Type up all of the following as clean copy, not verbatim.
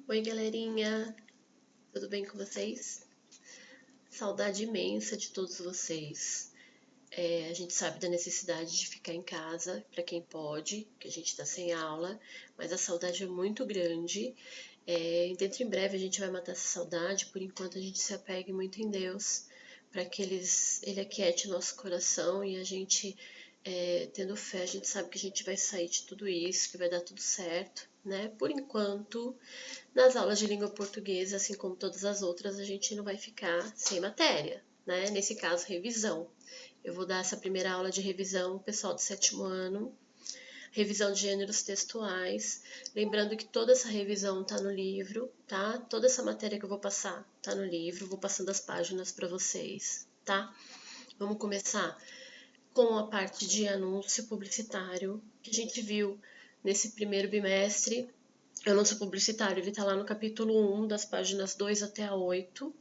Oi, galerinha, tudo bem com vocês? Saudade imensa de todos vocês. A gente sabe da necessidade de ficar em casa para quem pode, que a gente está sem aula, mas a saudade é muito grande. Dentro em breve a gente vai matar essa saudade, por enquanto a gente se apegue muito em Deus, para que Ele aquiete nosso coração e a gente, tendo fé, a gente sabe que a gente vai sair de tudo isso, que vai dar tudo certo, né? Por enquanto, nas aulas de língua portuguesa, assim como todas as outras, a gente não vai ficar sem matéria, né? Nesse caso, revisão. Eu vou dar essa primeira aula de revisão, pessoal do 7º ano, revisão de gêneros textuais. Lembrando que toda essa revisão está no livro, tá? Toda essa matéria que eu vou passar está no livro, vou passando as páginas para vocês, tá? Vamos começar com a parte de anúncio publicitário que a gente viu nesse primeiro bimestre. O anúncio publicitário, ele está lá no capítulo 1, das páginas 2 até a 8.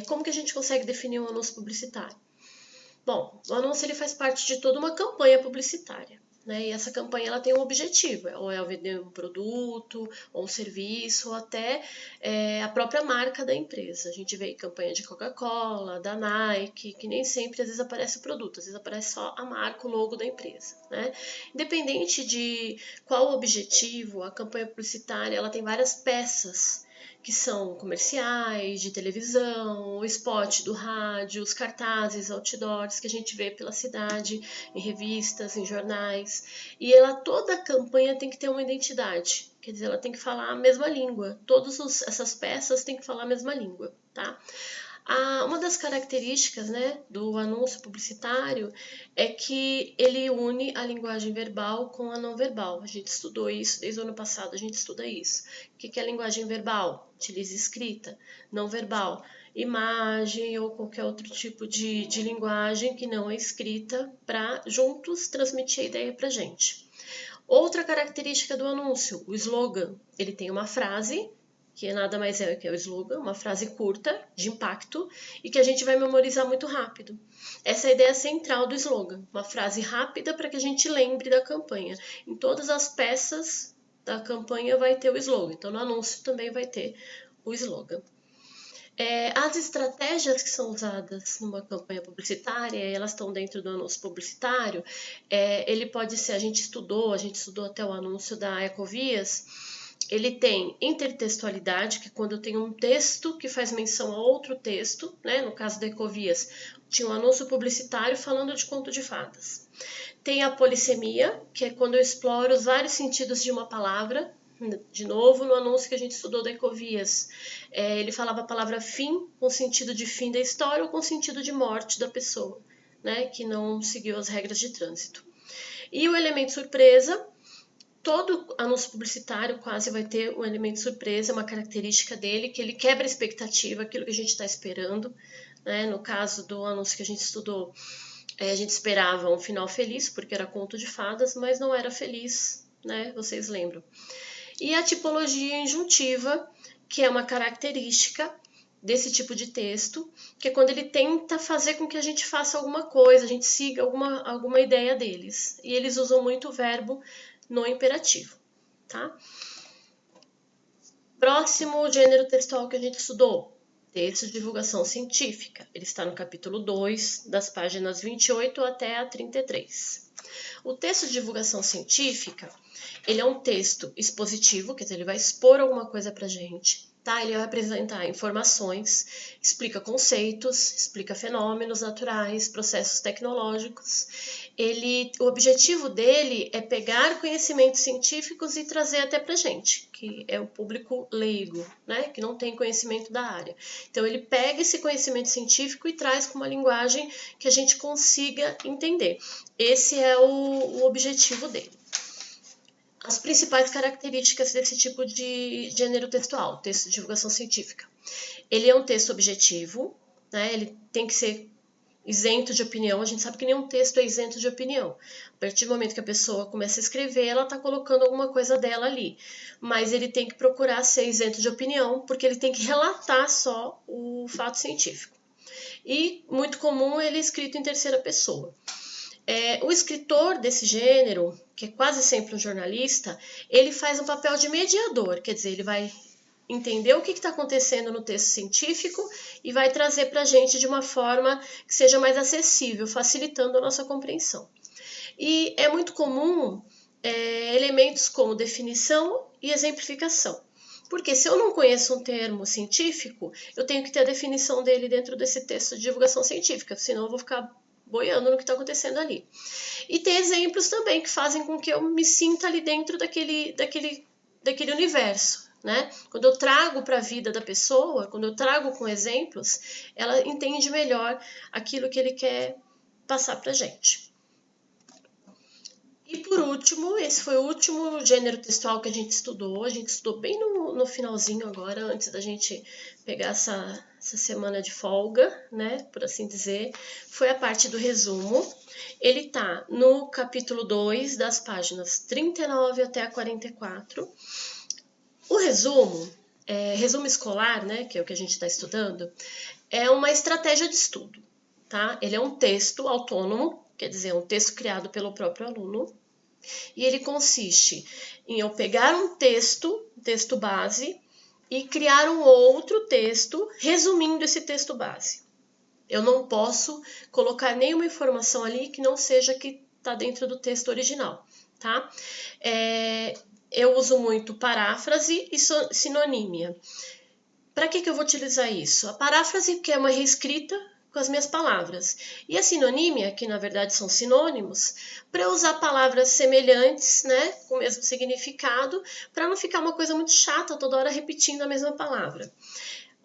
Como que a gente consegue definir um anúncio publicitário? Bom, o anúncio ele faz parte de toda uma campanha publicitária, né? E essa campanha ela tem um objetivo, ou é vender um produto, ou um serviço, ou até a própria marca da empresa. A gente vê campanha de Coca-Cola, da Nike, que nem sempre às vezes aparece o produto, às vezes aparece só a marca, o logo da empresa, né? Independente de qual o objetivo, a campanha publicitária ela tem várias peças que são comerciais, de televisão, o spot do rádio, os cartazes, outdoors que a gente vê pela cidade, em revistas, em jornais. E toda a campanha tem que ter uma identidade, quer dizer, ela tem que falar a mesma língua. Todas essas peças têm que falar a mesma língua, tá? Uma das características, né, do anúncio publicitário é que ele une a linguagem verbal com a não verbal. A gente estudou isso, desde o ano passado a gente estuda isso. O que é a linguagem verbal? Utiliza escrita. Não verbal, imagem ou qualquer outro tipo de linguagem que não é escrita para juntos transmitir a ideia para a gente. Outra característica do anúncio, o slogan. Ele tem uma frase, que nada mais é que o slogan, uma frase curta, de impacto, e que a gente vai memorizar muito rápido. Essa é a ideia central do slogan, uma frase rápida para que a gente lembre da campanha. Em todas as peças da campanha vai ter o slogan, então no anúncio também vai ter o slogan. As estratégias que são usadas numa campanha publicitária, elas estão dentro do anúncio publicitário, ele pode ser, a gente estudou até o anúncio da Ecovias. Ele tem intertextualidade, que é quando eu tenho um texto que faz menção a outro texto, né? No caso da Ecovias, tinha um anúncio publicitário falando de conto de fadas. Tem a polissemia, que é quando eu exploro os vários sentidos de uma palavra. De novo, no anúncio que a gente estudou da Ecovias, ele falava a palavra fim com sentido de fim da história ou com sentido de morte da pessoa, né? Que não seguiu as regras de trânsito. E o elemento surpresa. Todo anúncio publicitário quase vai ter um elemento surpresa, uma característica dele, que ele quebra a expectativa, aquilo que a gente está esperando, né? No caso do anúncio que a gente estudou, a gente esperava um final feliz, porque era conto de fadas, mas não era feliz, né? Vocês lembram. E a tipologia injuntiva, que é uma característica desse tipo de texto, que é quando ele tenta fazer com que a gente faça alguma coisa, a gente siga alguma ideia deles. E eles usam muito o verbo no imperativo, tá? Próximo gênero textual que a gente estudou, texto de divulgação científica. Ele está no capítulo 2, das páginas 28 até a 33. O texto de divulgação científica, ele é um texto expositivo, quer dizer, ele vai expor alguma coisa pra gente, tá? Ele vai apresentar informações, explica conceitos, explica fenômenos naturais, processos tecnológicos. O objetivo dele é pegar conhecimentos científicos e trazer até pra gente, que é o público leigo, né? Que não tem conhecimento da área. Então ele pega esse conhecimento científico e traz com uma linguagem que a gente consiga entender. Esse é o objetivo dele. As principais características desse tipo de gênero textual, texto de divulgação científica. Ele é um texto objetivo, né? Ele tem que ser isento de opinião. A gente sabe que nenhum texto é isento de opinião. A partir do momento que a pessoa começa a escrever, ela está colocando alguma coisa dela ali. Mas ele tem que procurar ser isento de opinião, porque ele tem que relatar só o fato científico. E, muito comum, ele é escrito em terceira pessoa. O escritor desse gênero, que é quase sempre um jornalista, ele faz um papel de mediador, quer dizer, ele vai entender o que está acontecendo no texto científico e vai trazer para a gente de uma forma que seja mais acessível, facilitando a nossa compreensão. E é muito comum elementos como definição e exemplificação. Porque se eu não conheço um termo científico, eu tenho que ter a definição dele dentro desse texto de divulgação científica, senão eu vou ficar boiando no que está acontecendo ali. E tem exemplos também que fazem com que eu me sinta ali dentro daquele universo, né? Quando eu trago para a vida da pessoa, quando eu trago com exemplos, ela entende melhor aquilo que ele quer passar para a gente. E por último, esse foi o último gênero textual que a gente estudou bem no finalzinho agora, antes da gente pegar essa semana de folga, né, por assim dizer, foi a parte do resumo. Ele está no capítulo 2, das páginas 39 até a 44. O resumo, resumo escolar, né, que é o que a gente está estudando, é uma estratégia de estudo, tá? Ele é um texto autônomo, quer dizer, um texto criado pelo próprio aluno, e ele consiste em eu pegar um texto base, e criar um outro texto resumindo esse texto base. Eu não posso colocar nenhuma informação ali que não seja que está dentro do texto original, tá? Eu uso muito paráfrase e sinonímia. Para que eu vou utilizar isso? A paráfrase, que é uma reescrita com as minhas palavras, e a sinonímia, que na verdade são sinônimos, para eu usar palavras semelhantes, né, com o mesmo significado, para não ficar uma coisa muito chata toda hora repetindo a mesma palavra.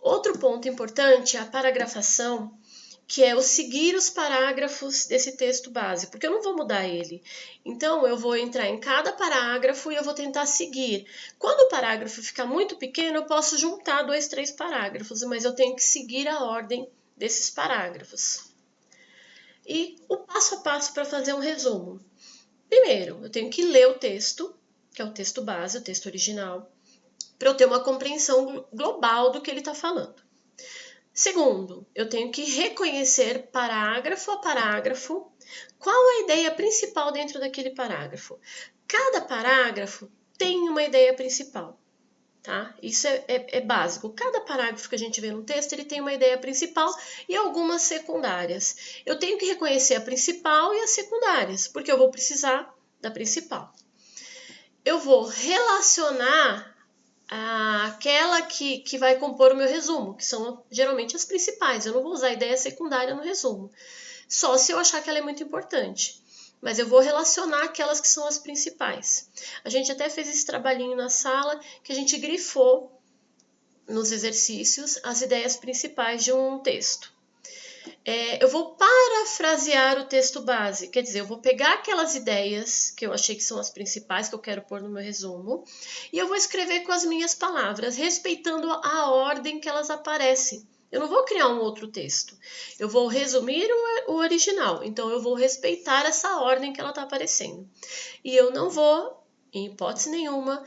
Outro ponto importante é a paragrafação, que é o seguir os parágrafos desse texto base, porque eu não vou mudar ele. Então, eu vou entrar em cada parágrafo e eu vou tentar seguir. Quando o parágrafo ficar muito pequeno, eu posso juntar 2, 3 parágrafos, mas eu tenho que seguir a ordem desses parágrafos. E o passo a passo para fazer um resumo. Primeiro, eu tenho que ler o texto, que é o texto base, o texto original, para eu ter uma compreensão global do que ele está falando. Segundo, eu tenho que reconhecer parágrafo a parágrafo qual a ideia principal dentro daquele parágrafo. Cada parágrafo tem uma ideia principal, tá? Isso é básico. Cada parágrafo que a gente vê no texto, ele tem uma ideia principal e algumas secundárias. Eu tenho que reconhecer a principal e as secundárias, porque eu vou precisar da principal. Eu vou relacionar aquela que vai compor o meu resumo, que são geralmente as principais. Eu não vou usar a ideia secundária no resumo, só se eu achar que ela é muito importante. Mas eu vou relacionar aquelas que são as principais. A gente até fez esse trabalhinho na sala, que a gente grifou nos exercícios as ideias principais de um texto. Eu vou parafrasear o texto base, quer dizer, eu vou pegar aquelas ideias que eu achei que são as principais, que eu quero pôr no meu resumo, e eu vou escrever com as minhas palavras, respeitando a ordem que elas aparecem. Eu não vou criar um outro texto, eu vou resumir o original, então eu vou respeitar essa ordem que ela está aparecendo. E eu não vou, em hipótese nenhuma,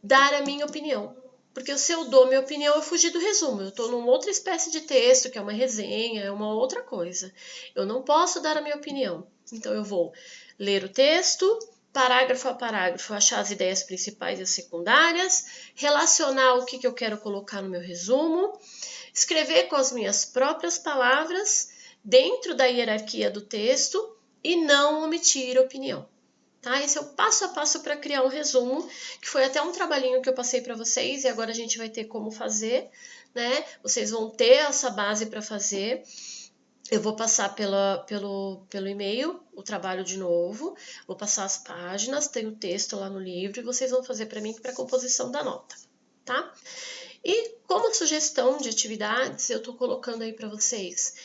dar a minha opinião. Porque se eu dou minha opinião, eu fugi do resumo. Eu estou numa outra espécie de texto, que é uma resenha, é uma outra coisa. Eu não posso dar a minha opinião. Então, eu vou ler o texto, parágrafo a parágrafo, achar as ideias principais e as secundárias, relacionar o que eu quero colocar no meu resumo, escrever com as minhas próprias palavras, dentro da hierarquia do texto, e não omitir opinião. Tá? Esse é o passo a passo para criar um resumo, que foi até um trabalhinho que eu passei para vocês, e agora a gente vai ter como fazer, né? Vocês vão ter essa base para fazer. Eu vou passar pelo e-mail o trabalho de novo, vou passar as páginas, tem o texto lá no livro, e vocês vão fazer para mim para a composição da nota, tá? E como sugestão de atividades, eu estou colocando aí para vocês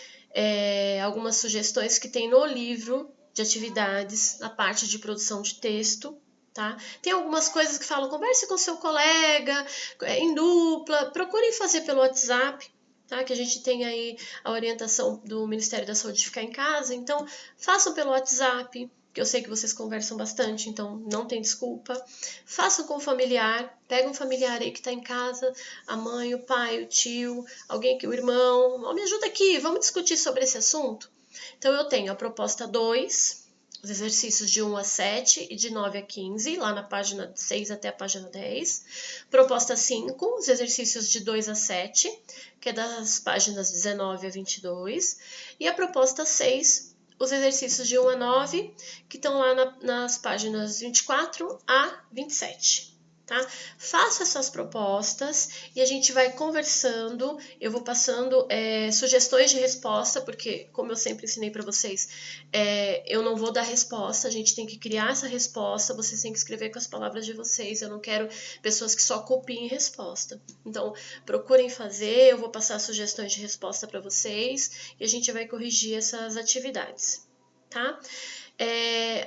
algumas sugestões que tem no livro de atividades, na parte de produção de texto, tá? Tem algumas coisas que falam, converse com seu colega, em dupla, procurem fazer pelo WhatsApp, tá? Que a gente tem aí a orientação do Ministério da Saúde de ficar em casa, então façam pelo WhatsApp, que eu sei que vocês conversam bastante, então não tem desculpa. Façam com o familiar, pega um familiar aí que está em casa, a mãe, o pai, o tio, alguém que o irmão, me ajuda aqui, vamos discutir sobre esse assunto? Então, eu tenho a proposta 2, os exercícios de 1 a 7 e de 9 a 15, lá na página 6 até a página 10. Proposta 5, os exercícios de 2 a 7, que é das páginas 19 a 22. E a proposta 6, os exercícios de 1 a 9, que estão lá nas páginas 24 a 27. Tá? Faça essas propostas e a gente vai conversando. Eu vou passando sugestões de resposta, porque, como eu sempre ensinei para vocês, eu não vou dar resposta, a gente tem que criar essa resposta, vocês têm que escrever com as palavras de vocês. Eu não quero pessoas que só copiem resposta. Então, procurem fazer, eu vou passar sugestões de resposta para vocês e a gente vai corrigir essas atividades, tá?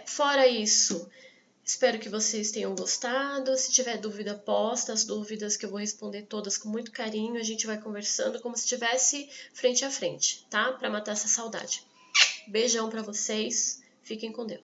Fora isso, espero que vocês tenham gostado. Se tiver dúvida, posta as dúvidas que eu vou responder todas com muito carinho. A gente vai conversando como se estivesse frente a frente, tá? Para matar essa saudade. Beijão para vocês. Fiquem com Deus.